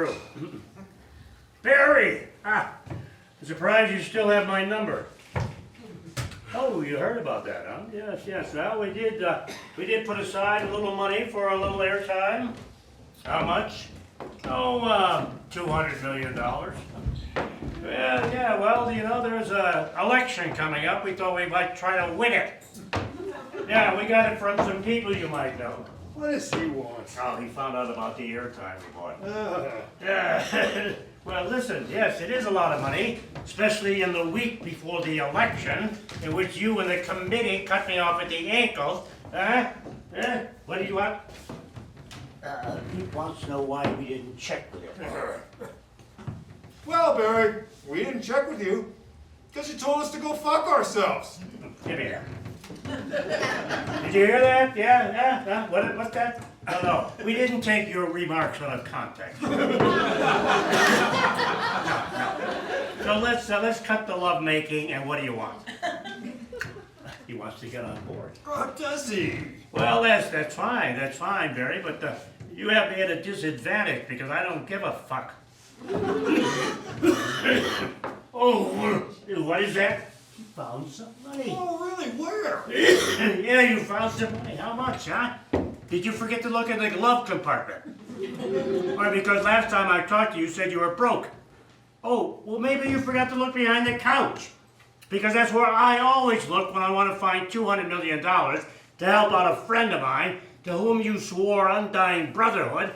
through. Barry! I'm surprised you still have my number. Oh, you heard about that, huh? Yes, yes. Well, we did put aside a little money for a little airtime. How much? Oh, $200 million. Well, yeah, well, you know, there's an election coming up. We thought we might try to win it. Yeah, we got it from some people you might know. What does he want? Oh, he found out about the airtime we bought. Yeah. Well, listen, yes, it is a lot of money, especially in the week before the election, in which you and the committee cut me off at the ankles. What do you want? He wants to know why we didn't check with him. Well, Barry, we didn't check with you because you told us to go fuck ourselves. Give me that. Did you hear that? Yeah? What's that? No. We didn't take your remarks out of context. No. So let's cut the lovemaking, and what do you want? He wants to get on board. Oh, does he? Well, that's fine, Barry, but you have me at a disadvantage because I don't give a fuck. Oh, what is that? You found some money. Oh, really? Where? Yeah, you found some money. How much, huh? Did you forget to look in the glove compartment? Or because last time I talked to you, you said you were broke. Oh, well, maybe you forgot to look behind the couch. Because that's where I always look when I want to find $200 million to help out a friend of mine to whom you swore undying brotherhood,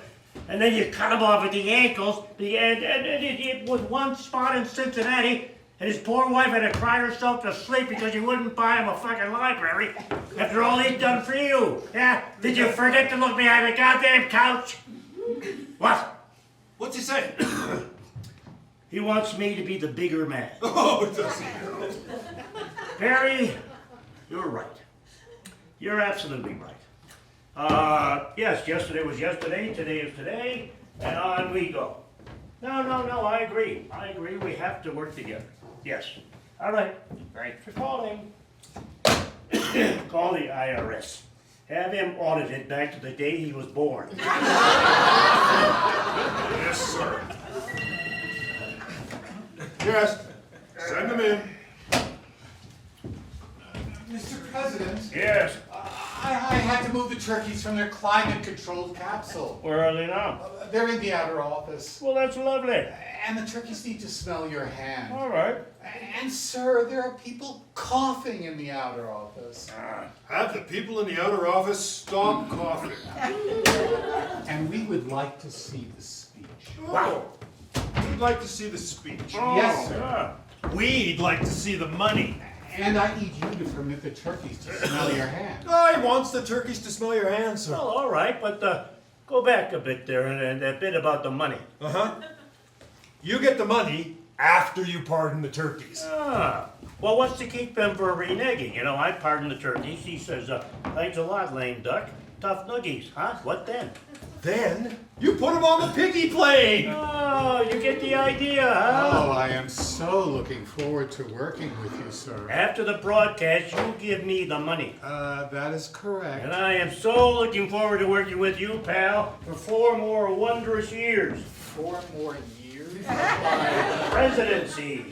and then you cut him off at the ankles, and with one spot in Cincinnati, and his poor wife had to cry herself to sleep because you wouldn't buy him a fucking library after all he'd done for you. Yeah? Did you forget to look behind the goddamn couch? What? What's he say? He wants me to be the bigger man. Oh, does he? Barry, you're right. You're absolutely right. Yes, yesterday was yesterday, today is today, and on we go. No, I agree. We have to work together. Yes. All right. Thanks for calling. Call the IRS. Have him audited back to the day he was born. Yes, sir. Yes. Send him in. Mr. President, Yes. I had to move the turkeys from their climate-controlled capsule. Where are they now? They're in the outer office. Well, that's lovely. And the turkeys need to smell your hand. All right. And, sir, there are people coughing in the outer office. Have the people in the outer office stop coughing. And we would like to see the speech. Wow. We'd like to see the speech. Yes, sir. Yeah. We'd like to see the money. And I need you to permit the turkeys to smell your hand. Oh, he wants the turkeys to smell your hands, sir. Well, all right, but go back a bit there and a bit about the money. Uh-huh. You get the money after you pardon the turkeys. Well, what's to keep them from reneging? You know, I pardon the turkeys. He says, thanks a lot, lame duck. Tough noogies, huh? What then? Then you put them on the piggy plane. Oh, you get the idea, huh? Oh, I am so looking forward to working with you, sir. After the broadcast, you give me the money. That is correct. And I am so looking forward to working with you, pal, for 4 more wondrous years. 4 more years? Presidency.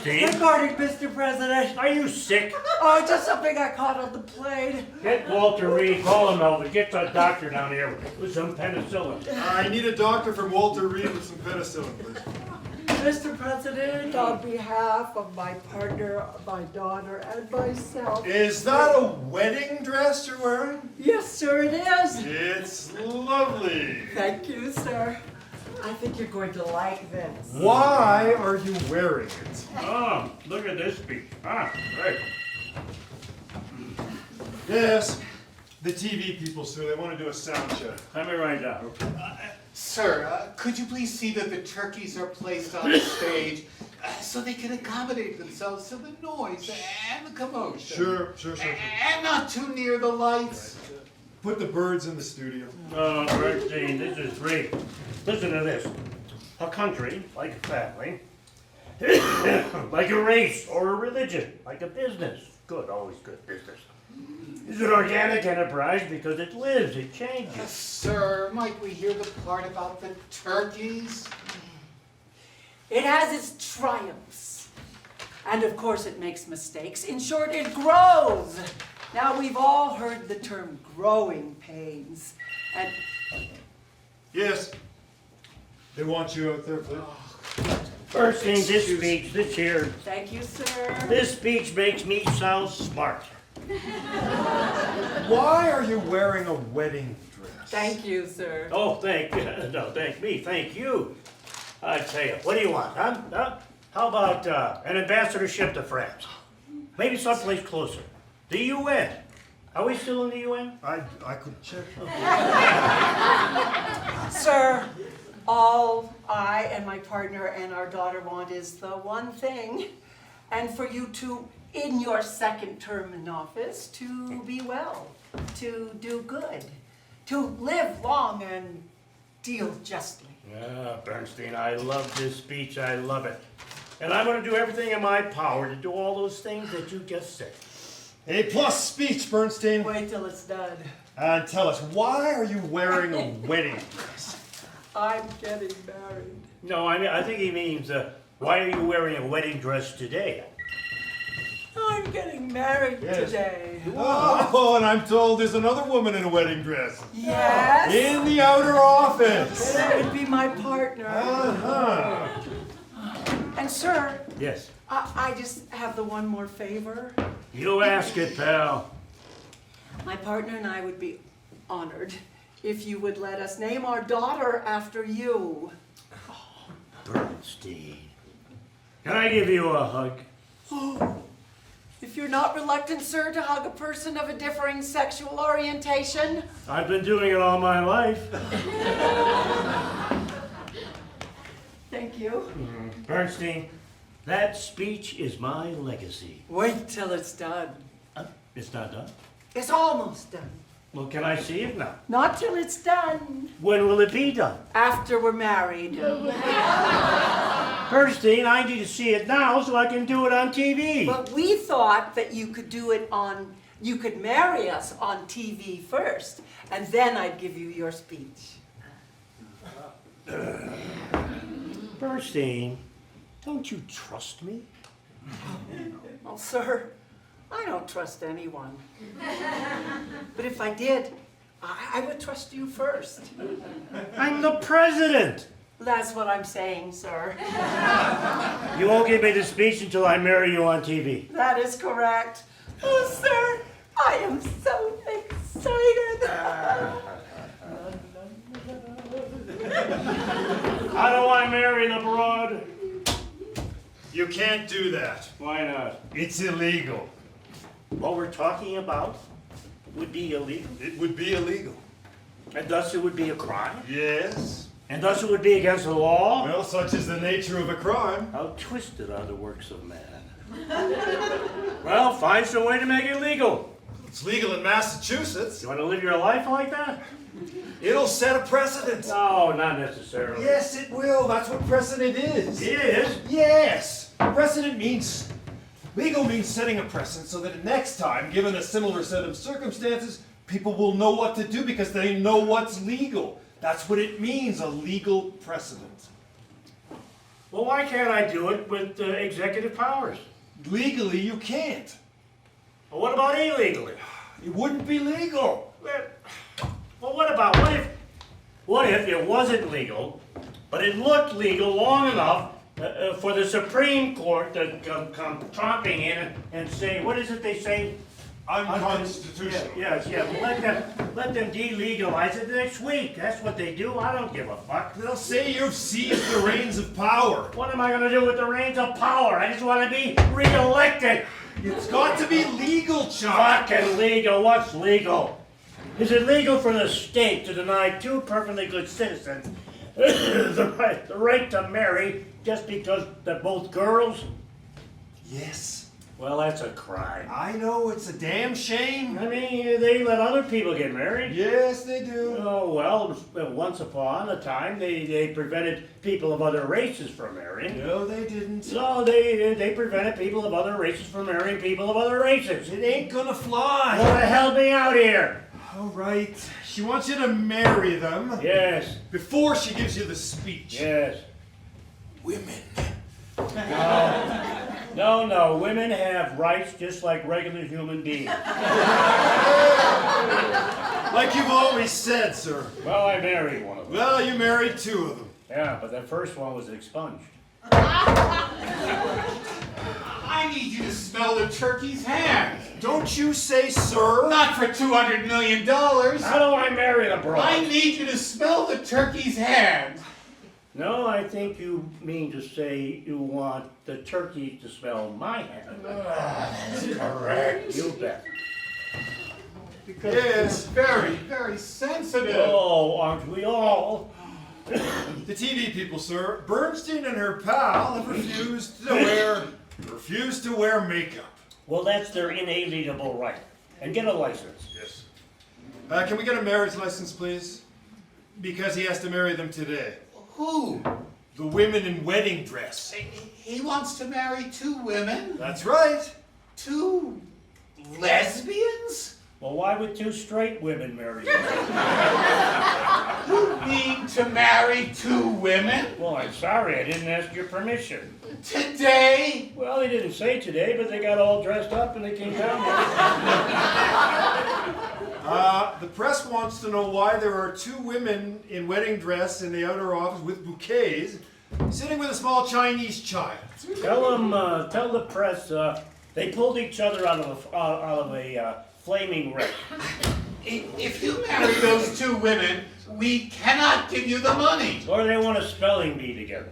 Good morning, Mr. President. Are you sick? Oh, just something I caught on the plane. Get Walter Reed, call him over. Get the doctor down here with some penicillin. I need a doctor from Walter Reed with some penicillin, please. Mr. President, on behalf of my partner, my daughter, and myself. Is that a wedding dress you're wearing? Yes, sir, it is. It's lovely. Thank you, sir. I think you're going to like this. Why are you wearing it? Oh, look at this speech. Great. Yes, the TV people, sir, they want to do a sound check. Let me write down. Sir, could you please see that the turkeys are placed on the stage so they can accommodate themselves to the noise and the commotion? Sure. And not too near the lights. Put the birds in the studio. Oh, Bernstein, this is great. Listen to this. A country, like a family, Like a race or a religion, like a business. Good, always good business. It's an organic enterprise because it lives, it changes. Sir, might we hear the part about the turkeys? It has its triumphs. And of course it makes mistakes. In short, it grows. Now we've all heard the term growing pains. And Yes. They want you out there, please. First thing, this speech, this here, thank you, sir. this speech makes me sound smart. Why are you wearing a wedding dress? Thank you, sir. Oh, thank me, thank you. I tell you, what do you want, huh? How about an ambassadorship to France? Maybe someplace closer. The UN. Are we still in the UN? I could check. Sir, all I and my partner and our daughter want is the one thing, and for you to, in your second term in office, to be well, to do good, to live long and deal justly. Yeah, Bernstein, I love this speech, I love it. And I'm going to do everything in my power to do all those things that you just said. A plus speech, Bernstein. Wait till it's done. And tell us, why are you wearing a wedding dress? I'm getting married. No, I think he means, why are you wearing a wedding dress today? I'm getting married Yes. today. Oh, and I'm told there's another woman in a wedding dress. Yes? In the outer office. That would be my partner. Uh-huh. And sir, Yes. I just have the one more favor. You ask it, pal. My partner and I would be honored if you would let us name our daughter after you. Bernstein. Can I give you a hug? If you're not reluctant, sir, to hug a person of a differing sexual orientation. I've been doing it all my life. Thank you. Bernstein, that speech is my legacy. Wait till it's done. It's not done. It's almost done. Well, can I see it now? Not till it's done. When will it be done? After we're married. Bernstein, I need to see it now so I can do it on TV. But we thought that you could do it on, you could marry us on TV first, and then I'd give you your speech. Bernstein, don't you trust me? Well, sir, I don't trust anyone. But if I did, I would trust you first. I'm the president. That's what I'm saying, sir. You won't give me the speech until I marry you on TV. That is correct. Oh, sir, I am so excited. How do I marry the broad? You can't do that. Why not? It's illegal. What we're talking about would be illegal. It would be illegal. And thus it would be a crime. Yes. And thus it would be against the law. Well, such is the nature of a crime. How twisted are the works of man. Well, find some way to make it legal. It's legal in Massachusetts. You want to live your life like that? It'll set a precedent. No, not necessarily. Yes, it will. That's what precedent is. It is. Yes. Precedent means, legal means setting a precedent so that next time, given a similar set of circumstances, people will know what to do because they know what's legal. That's what it means, a legal precedent. Well, why can't I do it with executive powers? Legally, you can't. Well, what about illegally? It wouldn't be legal. Well, what if it wasn't legal, but it looked legal long enough for the Supreme Court to come tromping in and say, what is it they say? Unconstitutional. Yes. Let them delegalize it next week. That's what they do. I don't give a fuck. They'll say you've seized the reins of power. What am I going to do with the reins of power? I just want to be reelected. It's got to be legal, Chuck. Fucking legal. What's legal? Is it legal for the state to deny two perfectly good citizens the right to marry just because they're both girls? Yes. Well, that's a crime. I know, it's a damn shame. I mean, they let other people get married. Yes, they do. Oh, well, once upon a time, they prevented people of other races from marrying. No, they didn't. So they prevented people of other races from marrying people of other races. It ain't gonna fly. Well, help me out here. All right. She wants you to marry them. Yes, Before she gives you the speech. yes. Women. No, women have rights just like regular human beings. Like you've always said, sir. Well, I married one of them. Well, you married 2 of them. Yeah, but that first one was expunged. I need you to smell the turkey's hands. Don't you say, sir? Not for $200 million. How do I marry the broad? I need you to smell the turkey's hands. No, I think you mean to say you want the turkey to smell my hand. That's correct. You bet. Because Yes. you're very, very sensitive. Oh, aren't we all? The TV people, sir. Bernstein and her pal have refused to wear makeup. Well, that's their inalienable right. And get a license. Yes. Can we get a marriage license, please? Because he has to marry them today. Who? The women in wedding dress. He wants to marry 2 women? That's right. 2 lesbians? Well, why would 2 straight women marry you? You mean to marry 2 women? Well, I'm sorry, I didn't ask your permission. Today? Well, they didn't say today, but they got all dressed up and they came down here. The press wants to know why there are 2 women in wedding dress in the outer office with bouquets, sitting with a small Chinese child. Tell the press, they pulled each other out of a flaming wreck. If you marry those 2 women, we cannot give you the money. Or they want a spelling bee together.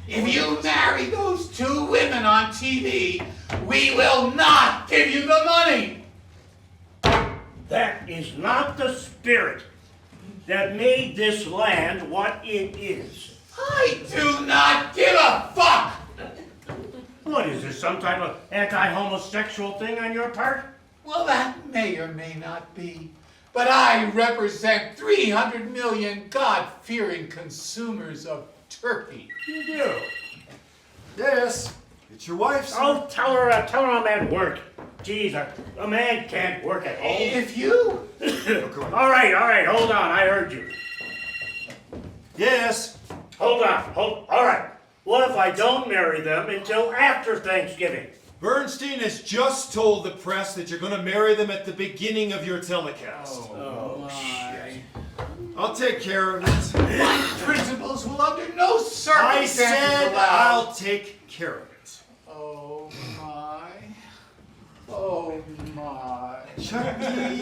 If you marry those 2 women on TV, we will not give you the money. That is not the spirit that made this land what it is. I do not give a fuck. What is this, some type of anti-homosexual thing on your part? Well, that may or may not be. But I represent 300 million God-fearing consumers of turkey. You do. Yes, it's your wife's. Oh, tell her I'm at work. Jeez, a man can't work at home. If you... All right, hold on, I heard you. Yes. Hold on, all right. What if I don't marry them until after Thanksgiving? Bernstein has just told the press that you're going to marry them at the beginning of your telecast. Oh, my. I'll take care of it. My principals will under no I circumstances said allow... I'll take care of it. Oh, my. Oh, my. Chucky.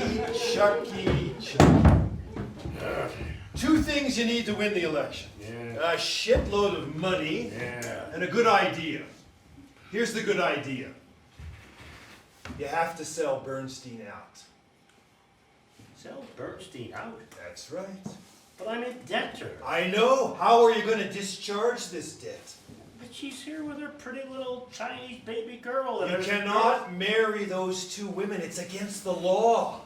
2 things you need to win the election. Yeah. A shitload of money Yeah. and a good idea. Here's the good idea. You have to sell Bernstein out. Sell Bernstein out? That's right. But I'm in debt to her. I know. How are you going to discharge this debt? But she's here with her pretty little Chinese baby girl. And You everything. cannot marry those 2 women. It's against the law.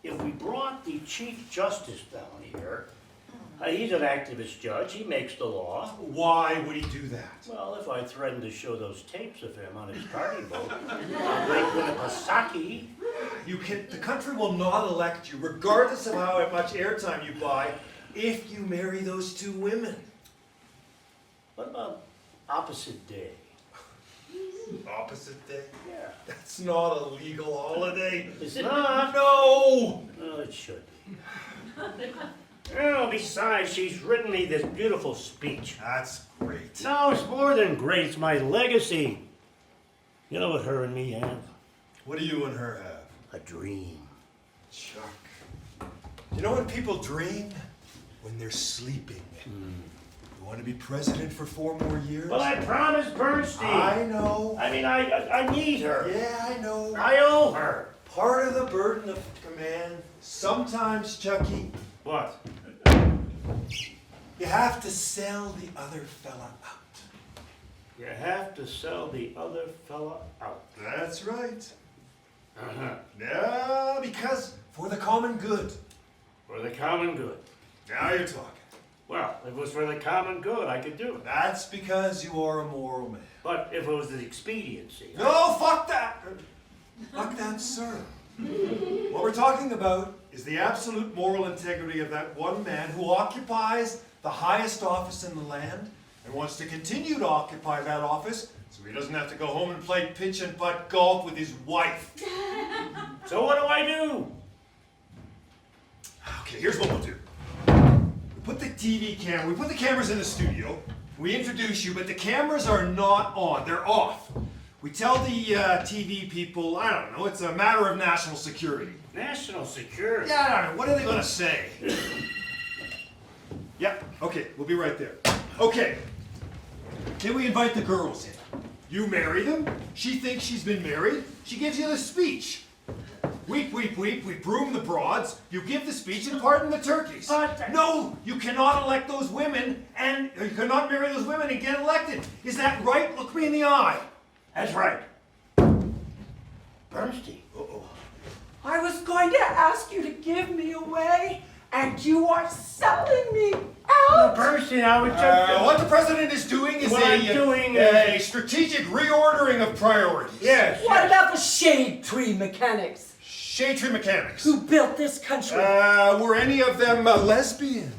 If we brought the Chief Justice down here, he's an activist judge, he makes the law. Why would he do that? Well, if I threaten to show those tapes of him on his party boat on Lake Winnipesaukee, The country will not elect you, regardless of how much airtime you buy, if you marry those 2 women. what about opposite day? Opposite day? Yeah. That's not a legal holiday. It's not. No! Well, it should be. Oh, besides, she's written me this beautiful speech. That's great. No, it's more than great. It's my legacy. You know what her and me have? What do you and her have? A dream. Chuck. You know when people dream? When they're sleeping. You want to be president for 4 more years? Well, I promised Bernstein. I know. I mean, I need her. Yeah, I know. I owe her. Part of the burden of command, sometimes, Chucky, What? you have to sell the other fella out. You have to sell the other fella out. That's right. Uh-huh. Yeah, because for the common good. For the common good. Now you're talking. Well, if it was for the common good, I could do it. That's because you are a moral man. But if it was the expediency. No, fuck that! Fuck that, sir. What we're talking about is the absolute moral integrity of that one man who occupies the highest office in the land and wants to continue to occupy that office so he doesn't have to go home and play pitch and putt golf with his wife. So what do I do? Okay, here's what we'll do. We put the cameras in the studio, we introduce you, but the cameras are not on, they're off. We tell the TV people, I don't know, it's a matter of national security. National security? Yeah, I don't know, what are they gonna say? Yeah, okay, we'll be right there. Okay, then we invite the girls in. You marry them, she thinks she's been married, she gives you the speech. Weep, weep, weep, we broom the broads, you give the speech and pardon the turkeys. But- No, you cannot elect those women, and you cannot marry those women and get elected. Is that right? Look me in the eye. That's right. Bernstein. Uh-oh. I was going to ask you to give me away, and you are selling me out. Bernstein, I was just... What the president is doing is What I'm doing a is- strategic reordering of priorities. Yes. What about the shade tree mechanics Shade tree mechanics. who built this country? Were any of them lesbians?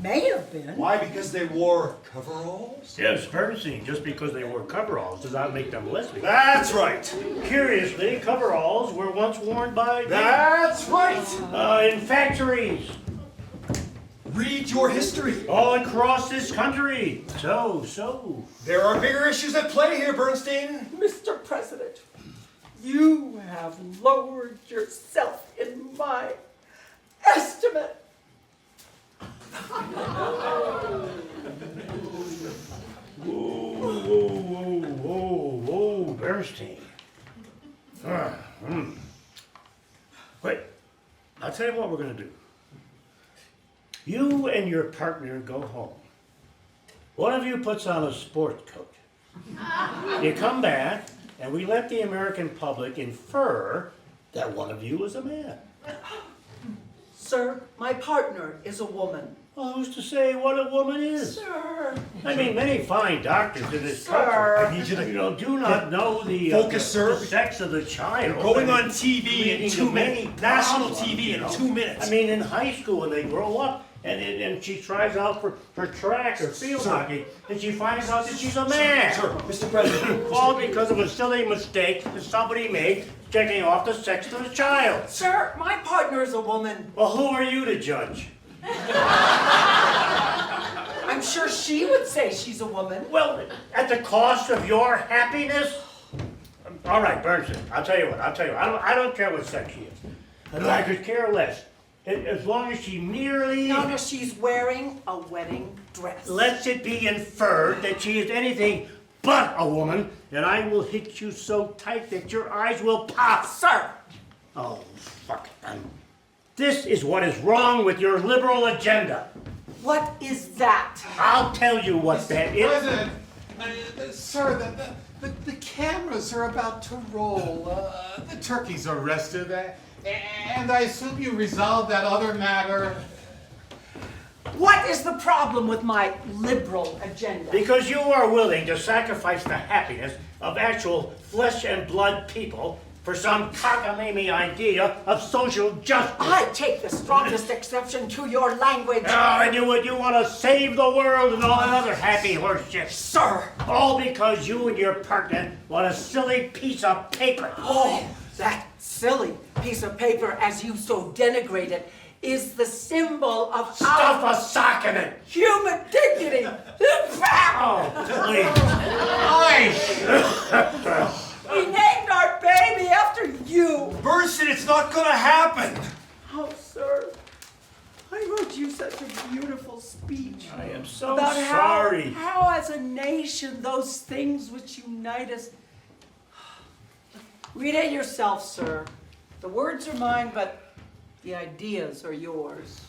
May have been. Why? Because they wore coveralls? Yes, Bernstein, just because they wore coveralls does not make them lesbian. That's right. Curiously, coveralls were once worn by men. That's right. In factories Read your history. all across this country. So. There are bigger issues at play here, Bernstein. Mr. President, you have lowered yourself in my estimate. Whoa, Bernstein. Wait, I'll tell you what we're gonna do. You and your partner go home. One of you puts on a sport coat. You come back, and we let the American public infer that one of you is a man. Sir, my partner is a woman. Well, who's to say what a woman is? Sir. I mean, many fine doctors in this Sir. country, I need you to do not know the, Focus, sir. the sex of the child. Going I on mean, TV in leading 2 to many minutes. National problems, TV you in know. 2 minutes. I mean, in high school when they grow up and she tries out for track or field Sir. hockey, and she finds out that she's a man. Sir, Mr. President. All because of a silly mistake that somebody made checking off the sex of the child. Sir, my partner is a woman. Well, who are you to judge? I'm sure she would say she's a woman. Well, at the cost of your happiness? All right, Bernstein, I'll tell you what. I don't care what sex she is. And I could care less. As long as she merely No, she's wearing a wedding dress. lets it be inferred that she is anything but a woman, and I will hit you so tight that your eyes will pop. Sir, Oh, fuck. This is what is wrong with your liberal agenda. what is that? I'll tell you what that is. President, sir, the cameras are about to roll. The turkeys are rested, and I assume you resolved that other matter. What is the problem with my liberal agenda? Because you are willing to sacrifice the happiness of actual flesh and blood people for some cockamamie idea of social justice. I take the strongest exception to your language. Oh, and you want to save the world and all that other happy horse shit. Sir! All because you and your partner want a silly piece of paper. Oh, that silly piece of paper, as you so denigrate it, is the symbol of Stuff our a sock in it. human dignity. Oh, please. We named our baby after you. Bernstein, it's not gonna happen. Oh, sir, I wrote you such a beautiful speech. I am so about sorry. how as a nation those things which unite us. Read it yourself, sir. The words are mine, but the ideas are yours.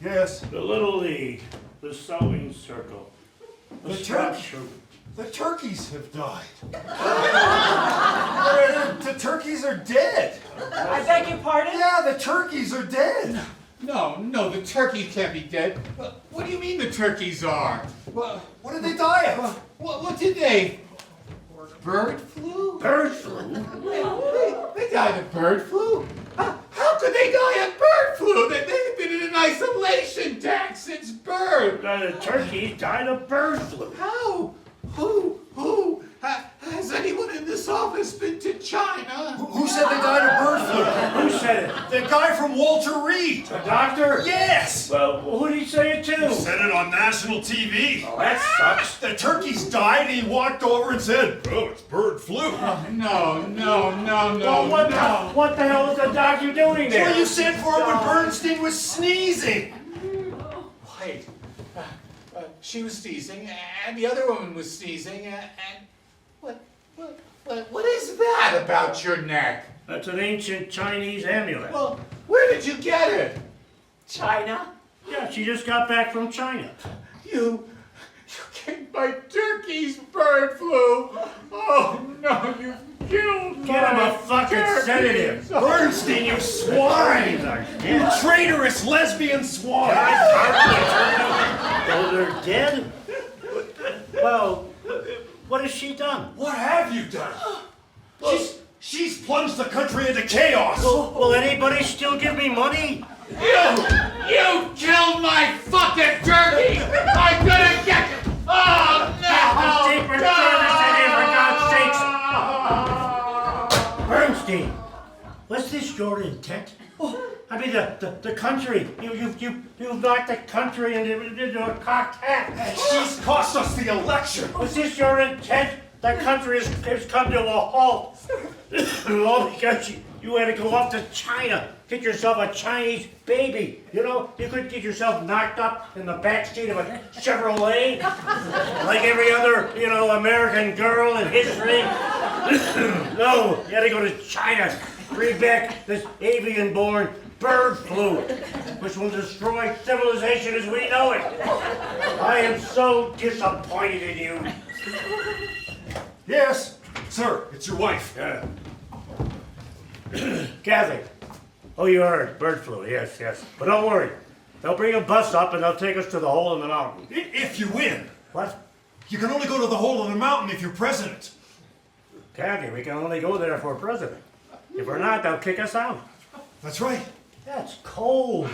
Yes. The Little League, the sewing circle, The turkeys have died. The turkeys are dead. I beg your pardon? Yeah, the turkeys are dead. No, the turkeys can't be dead. What do you mean the turkeys are? What did they die of? What did they? Bird flu? Bird flu? They died of bird flu? How could they die of bird flu? They've been in an isolation tank since birth. The turkeys died of bird flu. How? Who? Has anyone in this office been to China? Who said they died of bird flu? Who said it? The guy from Walter Reed. The doctor? Yes. Well, who did he say it to? Said it on national TV. Oh, that sucks. The turkeys died and he walked over and said, "Oh, it's bird flu." No. Well, what the hell is the doctor doing there? Well, you sent for him when Bernstein was sneezing. Wait. She was sneezing, and the other woman was sneezing, and what is that about your neck? That's an ancient Chinese amulet. Well, where did you get it? China? Yeah, she just got back from China. You gave my turkeys bird flu. Oh no, you killed Get him my a fucking turkeys. sedative. Bernstein, you swine! You Yeah. traitorous lesbian swine! Oh, they're dead? Well, what has she done? What have you done? She's plunged the country into chaos! Will anybody still give me money? You killed my fucking turkey! I'm gonna get you! Oh no! Secret Service in here, for God's sakes! Bernstein, was this your intent? I mean, the country. You've knocked the country into a cocked hat. And she's cost us the election! Was this your intent? The country has come to a halt. All because you had to go off to China, get yourself a Chinese baby. You know, you could get yourself knocked up in the backseat of a Chevrolet, like every other, American girl in history. No, you had to go to China, bring back this avian-born bird flu, which will destroy civilization as we know it. I am so disappointed in you. Yes, sir, it's your wife. Yeah. Kathy. Oh, you heard. Bird flu. Yes. But don't worry. They'll bring a bus up and they'll take us to the hole in the mountain. If you win. What? You can only go to the hole in the mountain if you're president. Kathy, we can only go there for president. If we're not, they'll kick us out. That's right. That's cold.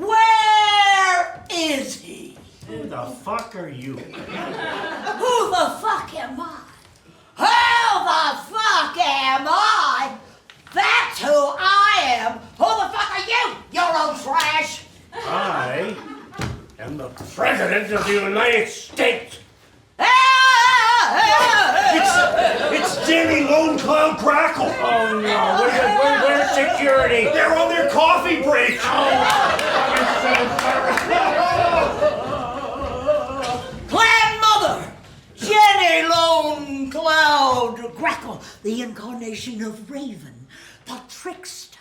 Where is he? Who the fuck are you? Who the fuck am I? Who the fuck am I? That's who I am. Who the fuck are you? You're old trash. I am the president of the United States. It's Danny Lone Cloud Crackle. Oh no, where's security? They're on their coffee break. Grandmother, Jenny Lone Cloud Crackle, the incarnation of Raven, the trickster,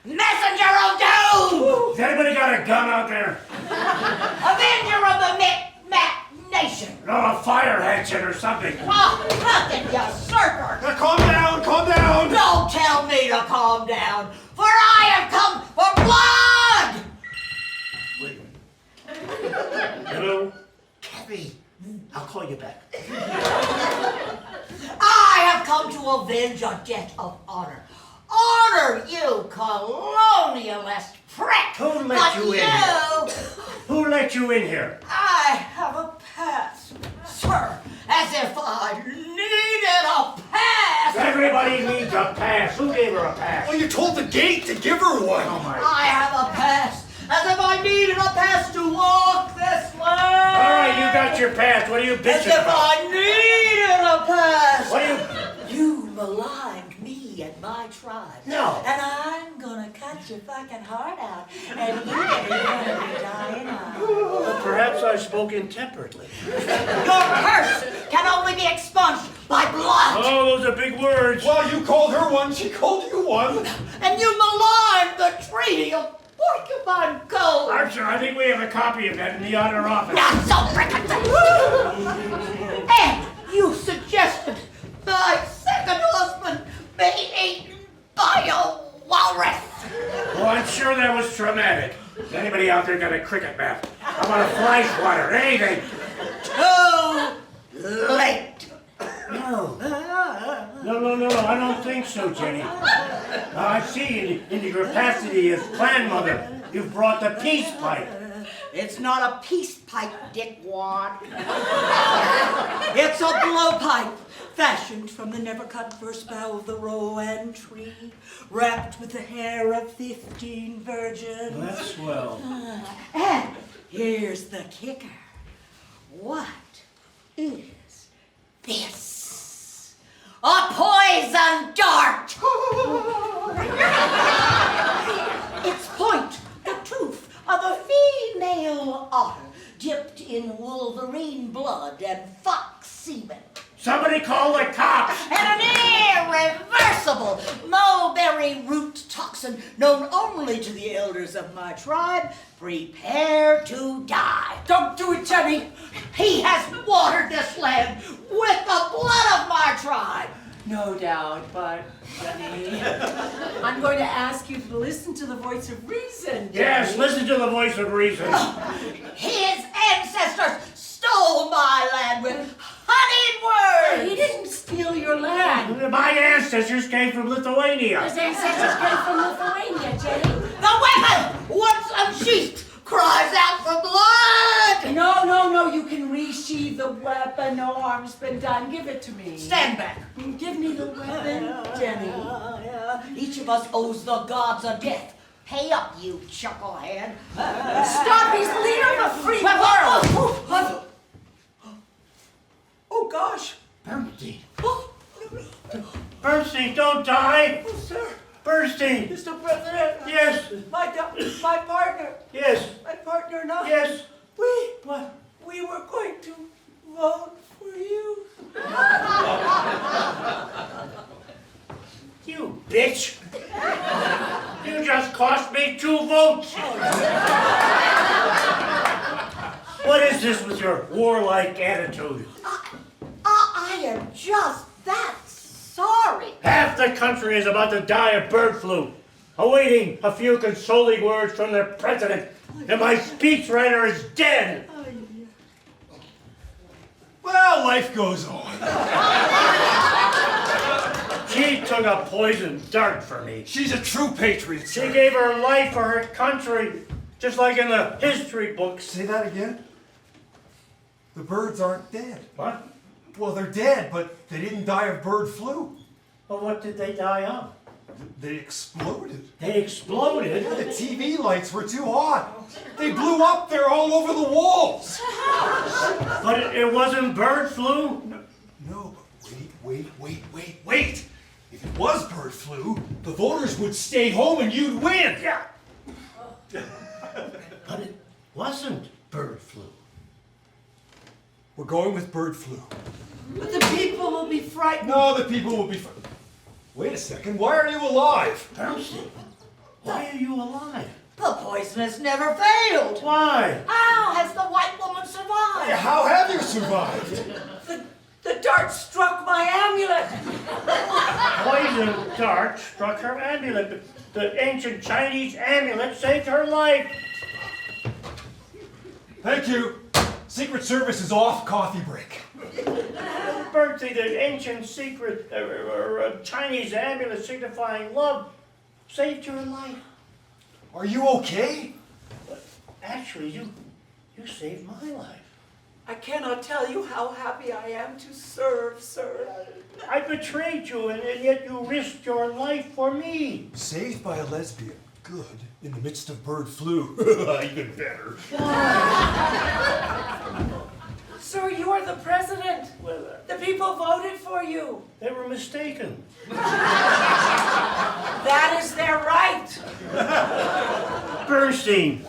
messenger of doom, Has anybody got a gun out there? avenger of the Micmac nation. No, a fire hatchet or something. Oh, fucking usurper! Now, calm down, calm down. Don't tell me to calm down, for I have come for blood! Hello? Kathy, I'll call you back. I have come to avenge a debt of honor. Honor, you colonialist prick! Who let you in here? Who let you in here? I have a pass, sir, as if I needed a pass! Everybody needs a pass. Who gave her a pass? Well, you told the gate to give her one. Oh my. I have a pass, as if I needed a pass to walk this land! All right, you got your pass. What are you As bitching if about? I needed a pass! What are you... You maligned me and my tribe. No. And I'm gonna cut your fucking heart out, and you're gonna be dying out. Well, perhaps I spoke intemperately. Your curse can only be expunged by blood. Oh, those are big words. Well, you called her one, she called you one. And you maligned the Treaty of Porcupine Cove. Archer, I think we have a copy of that in the outer office. Not so frickin' And you suggested my second husband be eaten by a walrus. Well, I'm sure that was traumatic. Has anybody out there got a cricket bat? How about a fly swatter? Anything? Too late. No, I don't think so, Jenny. Now, I see in your capacity as clan mother, you've brought the peace pipe. It's not a peace pipe, dickwad. It's a blowpipe, fashioned from the never-cut first bough of the Rowland tree, wrapped with the hair of 15 virgins. That's swell. And here's the kicker. What is this? A poison dart! Its point, the tooth of a female otter, dipped in wolverine blood and fox semen. Somebody call the cops! And an irreversible mulberry root toxin known only to the elders of my tribe. Prepare to die. Don't do it, Jenny. He has watered this land with the blood of my tribe. No doubt, but Jenny, I'm going to ask you to listen to the voice of reason. Yes, Jenny. listen to the voice of reason. His ancestors stole my land with honeyed words. He didn't steal your land. My ancestors came from Lithuania. His ancestors came from Lithuania, Jenny. The weapon, once unsheathed, cries out for blood. No, you can resheathe the weapon. No harm's been done. Give it to me. Stand back. Give me the weapon, Jenny. Each of us owes the gods a death. Pay up, you chucklehead. Stop, he's the leader of a free world. Oh, gosh. Bernstein. Bernstein, don't die. Oh, sir. Bernstein. Mr. President. Yes. My partner. Yes. My partner and I. Yes. We were going to vote for you. You bitch. You just cost me 2 votes. What is this with your warlike attitude? I am just that sorry. Half the country is about to die of bird flu, awaiting a few consoling words from their president, and my speechwriter is dead. Well, life goes on. She took a poison dart for me. She's a true patriot, She sir. gave her life for her country, just like in the history books. Say that again? The birds aren't dead. What? Well, they're dead, but they didn't die of bird flu. Well, what did they die of? They exploded. They exploded? The TV lights were too hot. They blew up there all over the walls. But it wasn't bird flu? No, but wait. If it was bird flu, the voters would stay home and you'd win. Yeah. But it wasn't bird flu. We're going with bird flu. But the people will be frightened. No, the people will be. Wait a second. Why are you alive? Bernstein, why are you alive? The poison has never failed. Why? How has the white woman survived? How have you survived? The dart struck my amulet. Poison dart struck her amulet. The ancient Chinese amulet saved her life. Thank you. Secret Service is off. Coffee break. Bertie, the ancient secret Chinese amulet signifying love saved your life. Are you okay? But actually, you saved my life. I cannot tell you how happy I am to serve, sir. I betrayed you, and yet you risked your life for me. Saved by a lesbian. Good. In the midst of bird flu. Even better. Sir, you are the president. Well, The people voted for you. they were mistaken. That is their right. Bernstein,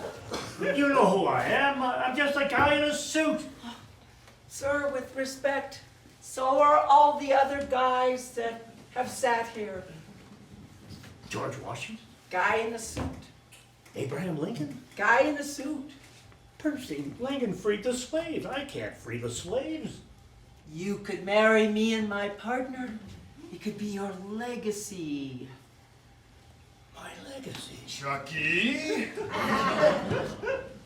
you know who I am. I'm just a guy in a suit. Sir, with respect, So are all the other guys that have sat here. George Washington? Guy in the suit. Abraham Lincoln? Guy in the suit. Percy, Lincoln freed the slaves. I can't free the slaves. You could marry me and my partner. It could be your legacy. My legacy. Chucky?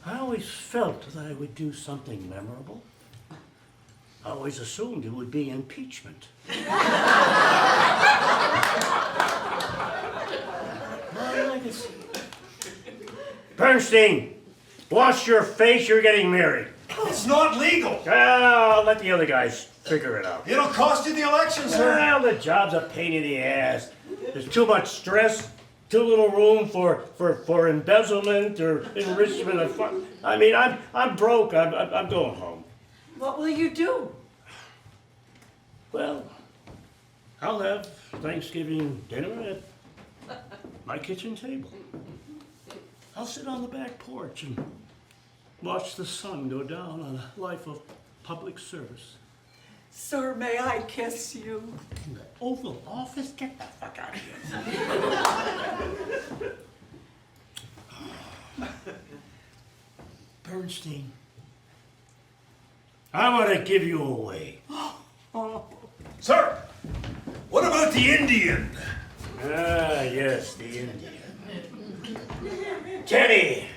I always felt that I would do something memorable. I always assumed it would be impeachment. My legacy. Bernstein, wash your face, you're getting married. It's not legal. I'll let the other guys figure it out. It'll cost you the election, sir. Well, the job's a pain in the ass. There's too much stress, too little room for embezzlement or enrichment of fun. I mean, I'm broke. I'm going home. What will you do? Well, I'll have Thanksgiving dinner at my kitchen table. I'll sit on the back porch and watch the sun go down on a life of public service. Sir, may I kiss you? In the Oval Office? Get the fuck out of here. Bernstein, I want to give you away. Sir, what about the Indian? Ah, yes, the Indian. Teddy,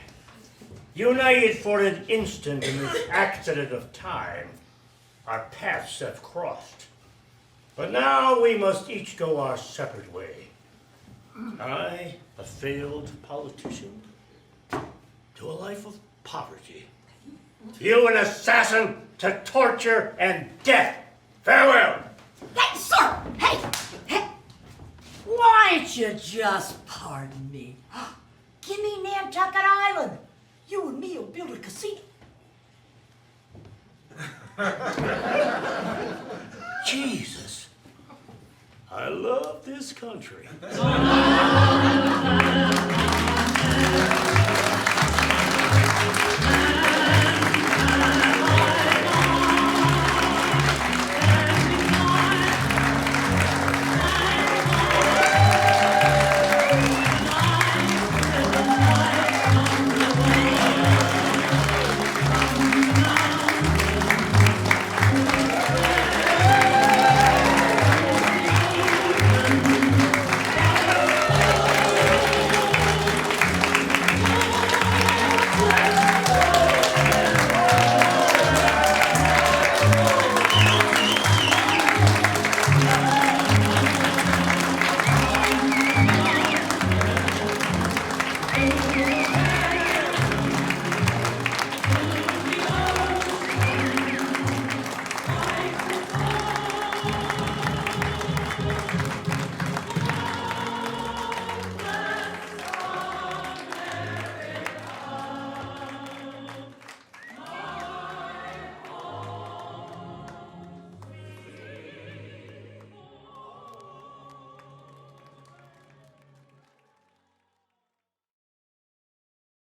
united for an instant in this accident of time, our paths have crossed. But now we must each go our separate way. I, a failed politician, to a life of poverty. You, an assassin, to torture and death. Farewell. Hey, sir! Hey! Why'd you just pardon me? Give me Nantucket Island. You and me will build a casino. Jesus. I love this country.